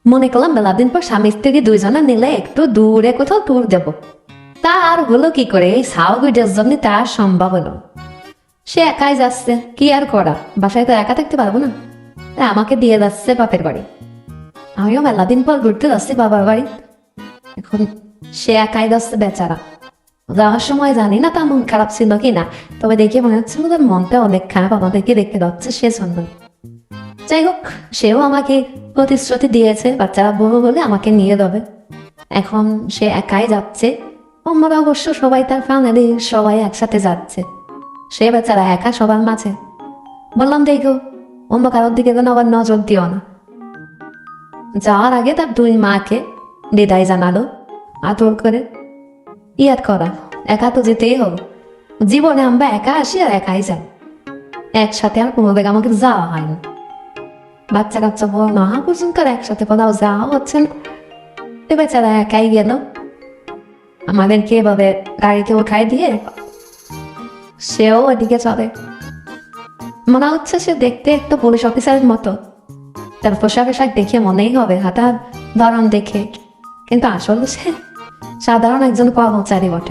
মনে করলাম মেলা দিন পর স্বামী স্ত্রী দুইজনে নিলে একটু দূরে কোথাও ট্যুর দেব। তা আর হলো কি করে, এই সাউগুইটার জন্য তার সম্ভব হলো। সে একাই যাচ্ছে, কি আর করা, বাসায় তো একা থাকতে পারবো না, তাই আমাকে দিয়ে যাচ্ছে বাপের বাড়ি। আমিও মেলা দিন পর ঘুরতে যাচ্ছি বাবার বাড়ি। এখন সে একাই যাচ্ছে বেচারা। যাওয়ার সময় জানি না তার মন খারাপ ছিল কি না, তবে দেখে মনে হচ্ছিল তার মনটা অনেক খারাপ আমাদেরকে দেখতে যাচ্ছে সে জন্য। যাই হোক, সেও আমাকে প্রতিশ্রুতি দিয়েছে বাচ্চারা বড় হলে আমাকে নিয়ে যাবে। এখন সে একাই যাচ্ছে, অন্যরা অবশ্য সবাই তার ফ্যামিলি সবাই একসাথে যাচ্ছে, সে বেচারা একা সবার মাঝে। বললাম দেখো, অন্য কারোর দিকে যেন আবার নজর দিও না। যাওয়ার আগে তার দুই মাকে বিদায় জানালো আদর করে। ইয়াদ করা, একা তো যেতেই হবে, জীবনে আমরা একা আসি আর একাই যাই, একসাথে আর কোনো জায়গা আমাকে যাওয়া হয় না। বাচ্চা কাচ্চা বড় না হওয়া পর্যন্ত আর একসাথে কোথাও যাওয়া হচ্ছে না। এ বেচারা একাই গেল, আমাদেরকে এভাবে গাড়িতে উঠাই দিয়ে সেও ওইদিকে চলে। মনে হচ্ছে সে দেখতে একটু পুলিশ অফিসারের মতো, তার পোশাক আশাক দেখে মনেই হবে, হাঁটার ধরন দেখে, কিন্তু আসলে সে সাধারণ একজন কর্মচারী বটে।